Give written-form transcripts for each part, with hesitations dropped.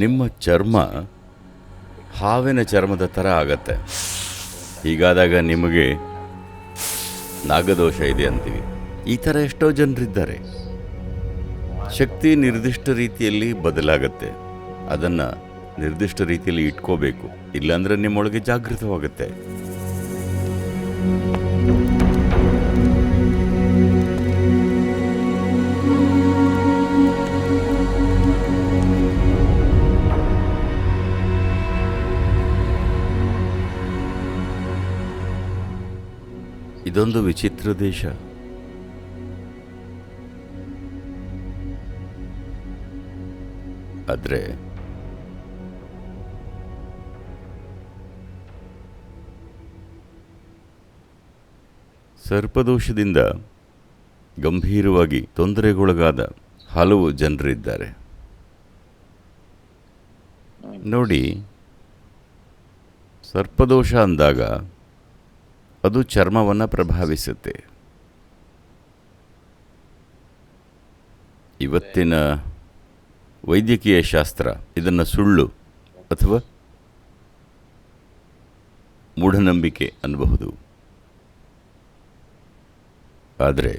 ನಿಮ್ಮ ಚರ್ಮ ಹಾವಿನ ಚರ್ಮದ ಥರ ಆಗತ್ತೆ. ಹೀಗಾದಾಗ ನಿಮಗೆ ನಾಗದೋಷ ಇದೆ ಅಂತೀವಿ. ಈ ಥರ ಎಷ್ಟೋ ಜನರಿದ್ದಾರೆ. ಶಕ್ತಿ ನಿರ್ದಿಷ್ಟ ರೀತಿಯಲ್ಲಿ ಬದಲಾಗತ್ತೆ. ಅದನ್ನು ನಿರ್ದಿಷ್ಟ ರೀತಿಯಲ್ಲಿ ಇಟ್ಕೋಬೇಕು, ಇಲ್ಲಾಂದರೆ ನಿಮ್ಮೊಳಗೆ ಜಾಗೃತವಾಗುತ್ತೆ. ಇದೊಂದು ವಿಚಿತ್ರ ದೇಶ. ಆದರೆ ಸರ್ಪದೋಷದಿಂದ ಗಂಭೀರವಾಗಿ ತೊಂದರೆಗೊಳಗಾದ ಹಲವು ಜನರಿದ್ದಾರೆ. ನೋಡಿ, ಸರ್ಪದೋಷ ಅಂದಾಗ ಅದು ಚರ್ಮವನ್ನು ಪ್ರಭಾವಿಸುತ್ತೆ. ಇವತ್ತಿನ ವೈದ್ಯಕೀಯ ಶಾಸ್ತ್ರ ಇದನ್ನು ಸುಳ್ಳು ಅಥವಾ ಮೂಢನಂಬಿಕೆ ಅನ್ನಬಹುದು. ಆದರೆ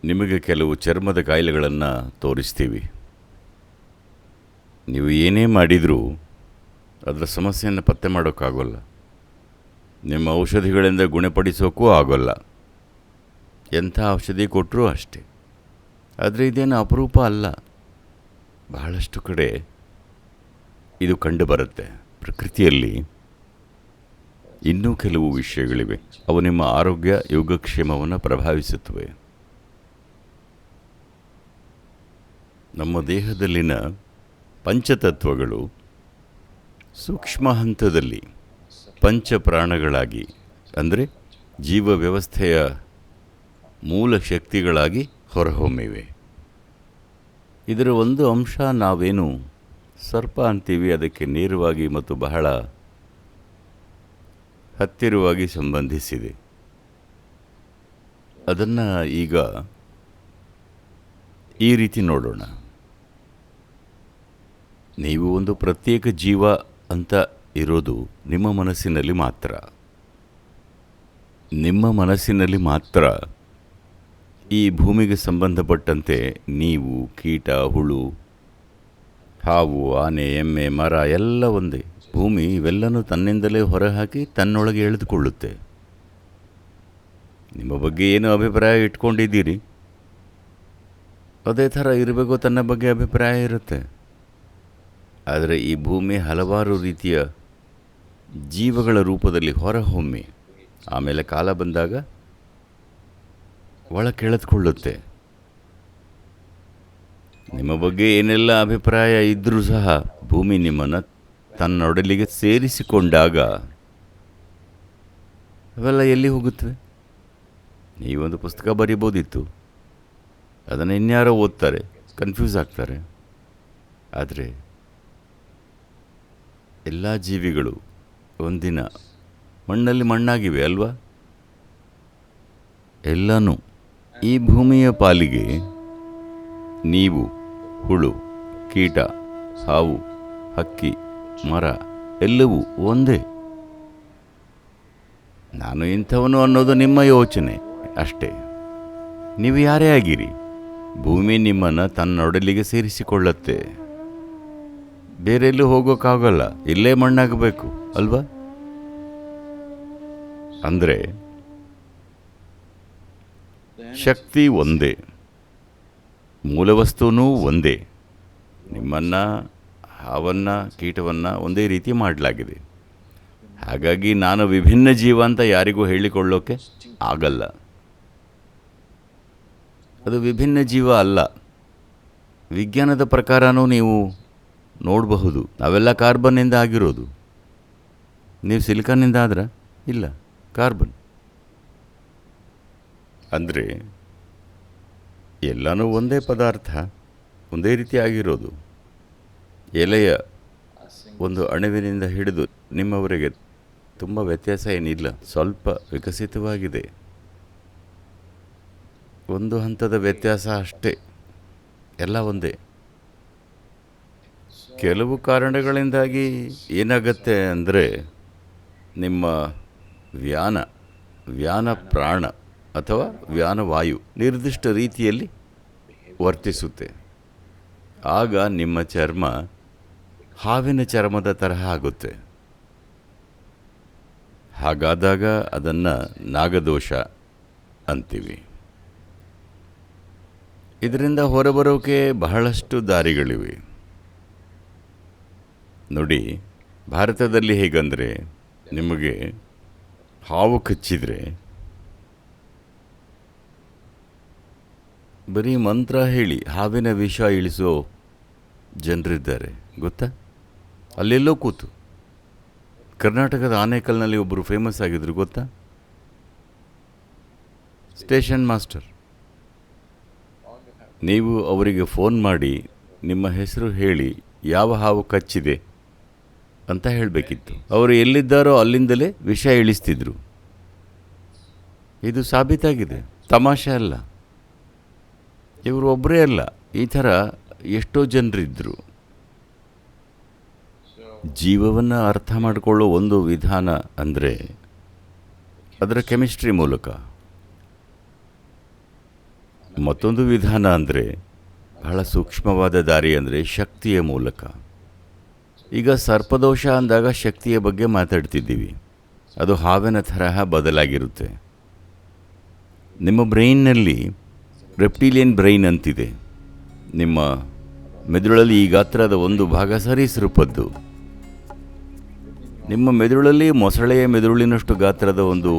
ನಿಮಗೆ ಕೆಲವು ಚರ್ಮದ ಕಾಯಿಲೆಗಳನ್ನು ತೋರಿಸ್ತೀವಿ. ನೀವು ಏನೇ ಮಾಡಿದರೂ ಅದರ ಸಮಸ್ಯೆಯನ್ನು ಪತ್ತೆ ಮಾಡೋಕ್ಕಾಗೋಲ್ಲ. ನಿಮ್ಮ ಔಷಧಿಗಳಿಂದ ಗುಣಪಡಿಸೋಕ್ಕೂ ಆಗೋಲ್ಲ. ಎಂಥ ಔಷಧಿ ಕೊಟ್ಟರೂ ಅಷ್ಟೇ. ಆದರೆ ಇದೇನು ಅಪರೂಪ ಅಲ್ಲ. ಬಹಳಷ್ಟು ಕಡೆ ಇದು ಕಂಡುಬರುತ್ತೆ. ಪ್ರಕೃತಿಯಲ್ಲಿ ಇನ್ನೂ ಕೆಲವು ವಿಷಯಗಳಿವೆ. ಅವು ನಿಮ್ಮ ಆರೋಗ್ಯ ಯೋಗಕ್ಷೇಮವನ್ನು ಪ್ರಭಾವಿಸುತ್ತವೆ. ನಮ್ಮ ದೇಹದಲ್ಲಿನ ಪಂಚತತ್ವಗಳು ಸೂಕ್ಷ್ಮ ಹಂತದಲ್ಲಿ ಪಂಚಪ್ರಾಣಗಳಾಗಿ, ಅಂದರೆ ಜೀವ ವ್ಯವಸ್ಥೆಯ ಮೂಲ ಶಕ್ತಿಗಳಾಗಿ ಹೊರಹೊಮ್ಮಿವೆ. ಇದರ ಒಂದು ಅಂಶ ನಾವೇನು ಸರ್ಪ ಅಂತೀವಿ, ಅದಕ್ಕೆ ನೇರವಾಗಿ ಮತ್ತು ಬಹಳ ಹತ್ತಿರವಾಗಿ ಸಂಬಂಧಿಸಿದೆ. ಅದನ್ನು ಈಗ ಈ ರೀತಿ ನೋಡೋಣ. ನೀವು ಒಂದು ಪ್ರತ್ಯೇಕ ಜೀವ ಅಂತ ಇರೋದು ನಿಮ್ಮ ಮನಸ್ಸಿನಲ್ಲಿ ಮಾತ್ರ. ನಿಮ್ಮ ಮನಸ್ಸಿನಲ್ಲಿ ಮಾತ್ರ ಈ ಭೂಮಿಗೆ ಸಂಬಂಧಪಟ್ಟಂತೆ ನೀವು, ಕೀಟ, ಹುಳು, ಹಾವು, ಆನೆ, ಎಮ್ಮೆ, ಮರ ಎಲ್ಲ ಒಂದೇ. ಭೂಮಿ ಇವೆಲ್ಲನೂ ತನ್ನಿಂದಲೇ ಹೊರಹಾಕಿ ತನ್ನೊಳಗೆ ಎಳೆದುಕೊಳ್ಳುತ್ತೆ. ನಿಮ್ಮ ಬಗ್ಗೆ ಏನು ಅಭಿಪ್ರಾಯ ಇಟ್ಕೊಂಡಿದ್ದೀರಿ, ಅದೇ ಥರ ಇರಬೇಕು. ತನ್ನ ಬಗ್ಗೆ ಅಭಿಪ್ರಾಯ ಇರುತ್ತೆ. ಆದರೆ ಈ ಭೂಮಿ ಹಲವಾರು ರೀತಿಯ ಜೀವಗಳ ರೂಪದಲ್ಲಿ ಹೊರಹೊಮ್ಮಿ ಆಮೇಲೆ ಕಾಲ ಬಂದಾಗ ಒಳ ಕೆಳೆದುಕೊಳ್ಳುತ್ತೆ. ನಿಮ್ಮ ಬಗ್ಗೆ ಏನೆಲ್ಲ ಅಭಿಪ್ರಾಯ ಇದ್ದರೂ ಸಹ ಭೂಮಿ ನಿಮ್ಮನ್ನು ತನ್ನೊಡಲಿಗೆ ಸೇರಿಸಿಕೊಂಡಾಗ ಅವೆಲ್ಲ ಎಲ್ಲಿ ಹೋಗುತ್ತವೆ? ನೀವೊಂದು ಪುಸ್ತಕ ಬರೀಬೋದಿತ್ತು, ಅದನ್ನು ಇನ್ಯಾರೋ ಓದ್ತಾರೆ, ಕನ್ಫ್ಯೂಸ್ ಆಗ್ತಾರೆ. ಆದರೆ ಎಲ್ಲ ಜೀವಿಗಳು ಒಂದಿನ ಮಣ್ಣಲ್ಲಿ ಮಣ್ಣಾಗಿವೆ ಅಲ್ವಾ? ಎಲ್ಲನೂ ಈ ಭೂಮಿಯ ಪಾಲಿಗೆ ನೀವು, ಹುಳು, ಕೀಟ, ಹಾವು, ಹಕ್ಕಿ, ಮರ ಎಲ್ಲವೂ ಒಂದೇ. ನಾನು ಇಂಥವನು ಅನ್ನೋದು ನಿಮ್ಮ ಯೋಚನೆ ಅಷ್ಟೇ. ನೀವು ಯಾರೇ ಆಗಿರಿ, ಭೂಮಿ ನಿಮ್ಮನ್ನು ತನ್ನೊಡಲಿಗೆ ಸೇರಿಸಿಕೊಳ್ಳುತ್ತೆ. ಬೇರೆ ಎಲ್ಲೂ ಹೋಗೋಕ್ಕಾಗಲ್ಲ, ಇಲ್ಲೇ ಮಣ್ಣಾಗಬೇಕು ಅಲ್ವಾ? ಅಂದರೆ ಶಕ್ತಿ ಒಂದೇ, ಮೂಲವಸ್ತುನೂ ಒಂದೇ. ನಿಮ್ಮನ್ನು, ಹಾವನ್ನು, ಕೀಟವನ್ನು ಒಂದೇ ರೀತಿ ಮಾಡಲಾಗಿದೆ. ಹಾಗಾಗಿ ನಾನು ವಿಭಿನ್ನ ಜೀವ ಅಂತ ಯಾರಿಗೂ ಹೇಳಿಕೊಳ್ಳೋಕ್ಕೆ ಆಗಲ್ಲ. ಅದು ವಿಭಿನ್ನ ಜೀವ ಅಲ್ಲ. ವಿಜ್ಞಾನದ ಪ್ರಕಾರನೂ ನೀವು ನೋಡಬಹುದು, ನಾವೆಲ್ಲ ಕಾರ್ಬನ್ನಿಂದ ಆಗಿರೋದು. ನೀವು ಸಿಲಿಕಾನ್ನಿಂದ ಆದ್ರೆ ಇಲ್ಲ, ಕಾರ್ಬನ್. ಅಂದರೆ ಎಲ್ಲನೂ ಒಂದೇ ಪದಾರ್ಥ, ಒಂದೇ ರೀತಿ ಆಗಿರೋದು. ಎಲೆಯ ಒಂದು ಅಣುವಿನಿಂದ ಹಿಡಿದು ನಿಮ್ಮವರೆಗೆ ತುಂಬ ವ್ಯತ್ಯಾಸ ಏನಿಲ್ಲ, ಸ್ವಲ್ಪ ವಿಕಸಿತವಾಗಿದೆ. ಒಂದು ಹಂತದ ವ್ಯತ್ಯಾಸ ಅಷ್ಟೇ, ಎಲ್ಲ ಒಂದೇ. ಕೆಲವು ಕಾರಣಗಳಿಂದಾಗಿ ಏನಾಗತ್ತೆ ಅಂದರೆ ನಿಮ್ಮ ವ್ಯಾನ ವ್ಯಾನ ಪ್ರಾಣ ಅಥವಾ ವ್ಯಾನವಾಯು ನಿರ್ದಿಷ್ಟ ರೀತಿಯಲ್ಲಿ ವರ್ತಿಸುತ್ತೆ. ಆಗ ನಿಮ್ಮ ಚರ್ಮ ಹಾವಿನ ಚರ್ಮದ ತರಹ ಆಗುತ್ತೆ. ಹಾಗಾದಾಗ ಅದನ್ನು ನಾಗದೋಷ ಅಂತೀವಿ. ಇದರಿಂದ ಹೊರಬರೋಕೆ ಬಹಳಷ್ಟು ದಾರಿಗಳಿವೆ. ನೋಡಿ, ಭಾರತದಲ್ಲಿ ಹೇಗಂದರೆ ನಿಮಗೆ ಹಾವು ಕಚ್ಚಿದರೆ ಬರೀ ಮಂತ್ರ ಹೇಳಿ ಹಾವಿನ ವಿಷ ಇಳಿಸೋ ಜನರಿದ್ದಾರೆ, ಗೊತ್ತಾ? ಅಲ್ಲೆಲ್ಲೋ ಕೂತು ಕರ್ನಾಟಕದ ಆನೇಕಲ್ನಲ್ಲಿ ಒಬ್ಬರು ಫೇಮಸ್ ಆಗಿದ್ರು, ಗೊತ್ತಾ? Station master. ನೀವು ಅವರಿಗೆ ಫೋನ್ ಮಾಡಿ ನಿಮ್ಮ ಹೆಸರು ಹೇಳಿ ಯಾವ ಹಾವು ಕಚ್ಚಿದೆ ಅಂತ ಹೇಳಬೇಕಿತ್ತು. ಅವರು ಎಲ್ಲಿದ್ದಾರೋ ಅಲ್ಲಿಂದಲೇ ವಿಷ ಇಳಿಸ್ತಿದ್ರು. ಇದು ಸಾಬೀತಾಗಿದೆ, ತಮಾಷೆ ಅಲ್ಲ. ಇವರು ಒಬ್ಬರೇ ಅಲ್ಲ, ಈ ಥರ ಎಷ್ಟೋ ಜನರಿದ್ದರು. ಜೀವವನ್ನು ಅರ್ಥ ಮಾಡಿಕೊಳ್ಳೋ ಒಂದು ವಿಧಾನ ಅಂದರೆ ಅದರ ಕೆಮಿಸ್ಟ್ರಿ ಮೂಲಕ. ಮತ್ತೊಂದು ವಿಧಾನ ಅಂದರೆ ಬಹಳ ಸೂಕ್ಷ್ಮವಾದ ದಾರಿ ಅಂದರೆ ಶಕ್ತಿಯ ಮೂಲಕ. ಈಗ ಸರ್ಪದೋಷ ಅಂದಾಗ ಶಕ್ತಿಯ ಬಗ್ಗೆ ಮಾತಾಡ್ತಿದ್ದೀವಿ. ಅದು ಹಾವಿನ ತರಹ ಬದಲಾಗಿರುತ್ತೆ. ನಿಮ್ಮ ಬ್ರೈನ್ನಲ್ಲಿ ರೆಪ್ಟಿಲಿಯನ್ ಬ್ರೈನ್ ಅಂತಿದೆ. ನಿಮ್ಮ ಮೆದುಳಲ್ಲಿ ಈ ಗಾತ್ರದ ಒಂದು ಭಾಗ ಸರೀಸೃಪದ್ದು. ನಿಮ್ಮ ಮೆದುಳಲ್ಲಿ ಮೊಸಳೆಯ ಮೆದುಳಿನಷ್ಟು ಗಾತ್ರದ ಒಂದು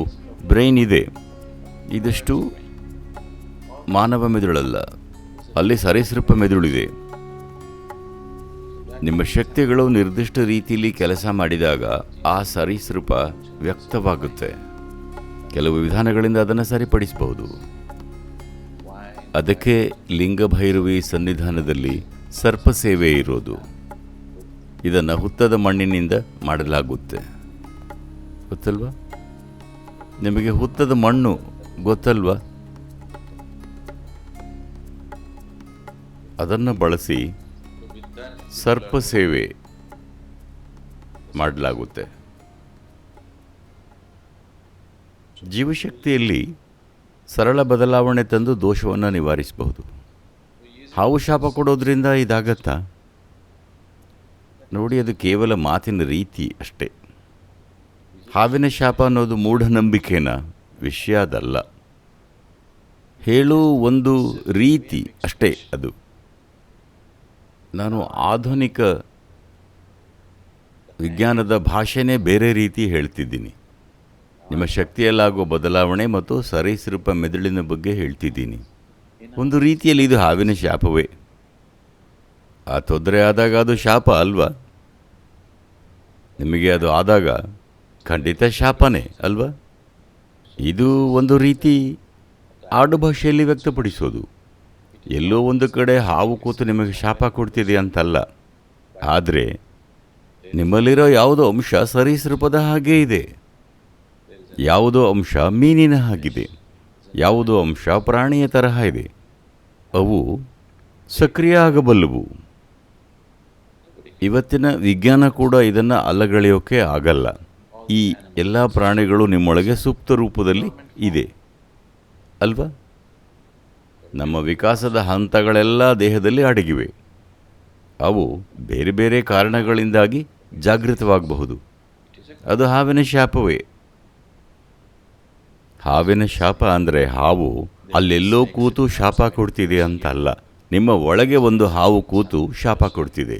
ಬ್ರೈನ್ ಇದೆ. ಇದಷ್ಟು ಮಾನವ ಮೆದುಳಲ್ಲ, ಅಲ್ಲಿ ಸರೀಸೃಪ ಮೆದುಳಿದೆ. ನಿಮ್ಮ ಶಕ್ತಿಗಳು ನಿರ್ದಿಷ್ಟ ರೀತಿಯಲ್ಲಿ ಕೆಲಸ ಮಾಡಿದಾಗ ಆ ಸರೀಸೃಪ ವ್ಯಕ್ತವಾಗುತ್ತೆ. ಕೆಲವು ವಿಧಾನಗಳಿಂದ ಅದನ್ನು ಸರಿಪಡಿಸಬಹುದು. ಅದಕ್ಕೆ ಲಿಂಗಭೈರವಿ ಸನ್ನಿಧಾನದಲ್ಲಿ ಸರ್ಪ ಸೇವೆ ಇರೋದು. ಇದನ್ನು ಹುತ್ತದ ಮಣ್ಣಿನಿಂದ ಮಾಡಲಾಗುತ್ತೆ, ಗೊತ್ತಲ್ವಾ? ನಿಮಗೆ ಹುತ್ತದ ಮಣ್ಣು ಗೊತ್ತಲ್ವಾ? ಅದನ್ನು ಬಳಸಿ ಸರ್ಪ ಸೇವೆ ಮಾಡಲಾಗುತ್ತೆ. ಜೀವಶಕ್ತಿಯಲ್ಲಿ ಸರಳ ಬದಲಾವಣೆ ತಂದು ದೋಷವನ್ನು ನಿವಾರಿಸಬಹುದು. ಹಾವು ಶಾಪ ಕೊಡೋದ್ರಿಂದ ಇದಾಗತ್ತಾ? ನೋಡಿ, ಅದು ಕೇವಲ ಮಾತಿನ ರೀತಿ ಅಷ್ಟೇ. ಹಾವಿನ ಶಾಪ ಅನ್ನೋದು ಮೂಢನಂಬಿಕೆನ ವಿಷಯ ಅದಲ್ಲ. ಹೇಳೋ ಒಂದು ರೀತಿ ಅಷ್ಟೇ ಅದು. ನಾನು ಆಧುನಿಕ ವಿಜ್ಞಾನದ ಭಾಷೆನೇ ಬೇರೆ ರೀತಿ ಹೇಳ್ತಿದ್ದೀನಿ. ನಿಮ್ಮ ಶಕ್ತಿಯಲ್ಲಾಗೋ ಬದಲಾವಣೆ ಮತ್ತು ಸರೀಸೃಪ ಮೆದುಳಿನ ಬಗ್ಗೆ ಹೇಳ್ತಿದ್ದೀನಿ. ಒಂದು ರೀತಿಯಲ್ಲಿ ಇದು ಹಾವಿನ ಶಾಪವೇ. ಆ ತೊಂದರೆ ಆದಾಗ ಅದು ಶಾಪ ಅಲ್ವಾ? ನಿಮಗೆ ಅದು ಆದಾಗ ಖಂಡಿತ ಶಾಪನೇ ಅಲ್ವಾ? ಇದು ಒಂದು ರೀತಿ ಆಡುಭಾಷೆಯಲ್ಲಿ ವ್ಯಕ್ತಪಡಿಸೋದು. ಎಲ್ಲೋ ಒಂದು ಕಡೆ ಹಾವು ಕೂತು ನಿಮಗೆ ಶಾಪ ಕೊಡ್ತಿದೆ ಅಂತಲ್ಲ, ಆದರೆ ನಿಮ್ಮಲ್ಲಿರೋ ಯಾವುದೋ ಅಂಶ ಸರೀಸೃಪದ ಹಾಗೇ ಇದೆ, ಯಾವುದೋ ಅಂಶ ಮೀನಿನ ಹಾಗಿದೆ, ಯಾವುದೋ ಅಂಶ ಪ್ರಾಣಿಯ ತರಹ ಇದೆ. ಅವು ಸಕ್ರಿಯ ಆಗಬಲ್ಲವು. ಇವತ್ತಿನ ವಿಜ್ಞಾನ ಕೂಡ ಇದನ್ನು ಅಲ್ಲಗಳೆಯೋಕೆ ಆಗಲ್ಲ. ಈ ಎಲ್ಲ ಪ್ರಾಣಿಗಳು ನಿಮ್ಮೊಳಗೆ ಸುಪ್ತ ರೂಪದಲ್ಲಿ ಇದೆ ಅಲ್ವಾ? ನಮ್ಮ ವಿಕಾಸದ ಹಂತಗಳೆಲ್ಲ ದೇಹದಲ್ಲಿ ಅಡಗಿವೆ. ಅವು ಬೇರೆ ಬೇರೆ ಕಾರಣಗಳಿಂದಾಗಿ ಜಾಗೃತವಾಗಬಹುದು. ಅದು ಹಾವಿನ ಶಾಪವೇ. ಹಾವಿನ ಶಾಪ ಅಂದರೆ ಹಾವು ಅಲ್ಲೆಲ್ಲೋ ಕೂತು ಶಾಪ ಕೊಡ್ತಿದೆ ಅಂತಲ್ಲ, ನಿಮ್ಮ ಒಳಗೆ ಒಂದು ಹಾವು ಕೂತು ಶಾಪ ಕೊಡ್ತಿದೆ.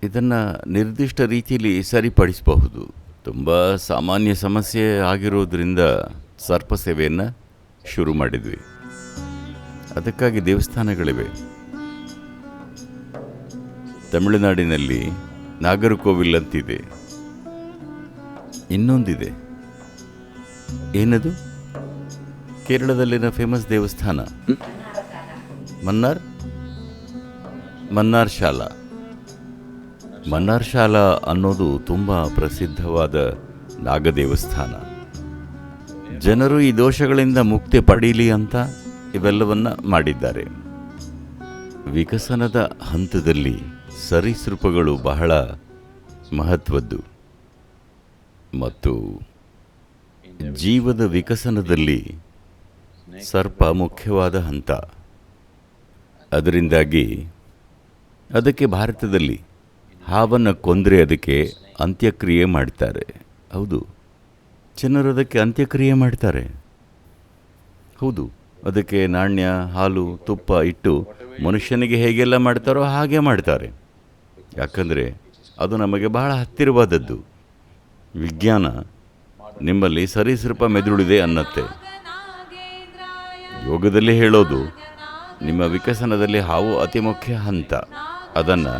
ಇದನ್ನು ನಿರ್ದಿಷ್ಟ ರೀತಿಯಲ್ಲಿ ಸರಿಪಡಿಸಬಹುದು. ತುಂಬ ಸಾಮಾನ್ಯ ಸಮಸ್ಯೆ ಆಗಿರೋದ್ರಿಂದ ಸರ್ಪ ಸೇವೆಯನ್ನು ಶುರು ಮಾಡಿದ್ವಿ. ಅದಕ್ಕಾಗಿ ದೇವಸ್ಥಾನಗಳಿವೆ. ತಮಿಳುನಾಡಿನಲ್ಲಿ ನಾಗರಕೋವಿಲ್ ಅಂತಿದೆ. ಇನ್ನೊಂದಿದೆ, ಏನದು? ಕೇರಳದಲ್ಲಿನ ಫೇಮಸ್ ದೇವಸ್ಥಾನ ಮನ್ನಾರ್ ಶಾಲಾ. ಮನ್ನಾರ್ ಶಾಲಾ ಅನ್ನೋದು ತುಂಬ ಪ್ರಸಿದ್ಧವಾದ ನಾಗ ದೇವಸ್ಥಾನ. ಜನರು ಈ ದೋಷಗಳಿಂದ ಮುಕ್ತಿ ಪಡೀಲಿ ಅಂತ ಇವೆಲ್ಲವನ್ನ ಮಾಡಿದ್ದಾರೆ. ವಿಕಸನದ ಹಂತದಲ್ಲಿ ಸರೀಸೃಪಗಳು ಬಹಳ ಮಹತ್ವದ್ದು ಮತ್ತು ಜೀವದ ವಿಕಸನದಲ್ಲಿ ಸರ್ಪ ಮುಖ್ಯವಾದ ಹಂತ. ಅದರಿಂದಾಗಿ ಅದಕ್ಕೆ ಭಾರತದಲ್ಲಿ ಹಾವನ್ನು ಕೊಂದರೆ ಅದಕ್ಕೆ ಅಂತ್ಯಕ್ರಿಯೆ ಮಾಡ್ತಾರೆ. ಹೌದು, ಜನರು ಅದಕ್ಕೆ ಅಂತ್ಯಕ್ರಿಯೆ ಮಾಡ್ತಾರೆ. ಹೌದು, ಅದಕ್ಕೆ ನಾಣ್ಯ, ಹಾಲು, ತುಪ್ಪ ಇಟ್ಟು ಮನುಷ್ಯನಿಗೆ ಹೇಗೆಲ್ಲ ಮಾಡ್ತಾರೋ ಹಾಗೆ ಮಾಡ್ತಾರೆ. ಯಾಕಂದರೆ ಅದು ನಮಗೆ ಬಹಳ ಹತ್ತಿರವಾದದ್ದು. ವಿಜ್ಞಾನ ನಿಮ್ಮಲ್ಲಿ ಸರೀಸೃಪ ಮೆದುಳಿದೆ ಅನ್ನತ್ತೆ. ಯೋಗದಲ್ಲಿ ಹೇಳೋದು ನಿಮ್ಮ ವಿಕಸನದಲ್ಲಿ ಹಾವು ಅತಿ ಮುಖ್ಯ ಹಂತ. ಅದನ್ನು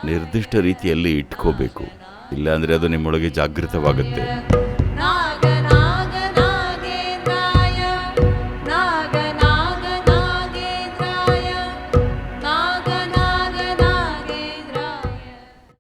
ನಿರ್ದಿಷ್ಟ ರೀತಿಯಲ್ಲಿ ಇಟ್ಕೋಬೇಕು, ಇಲ್ಲಾಂದರೆ ಅದು ನಿಮ್ಮೊಳಗೆ ಜಾಗೃತವಾಗುತ್ತೆ.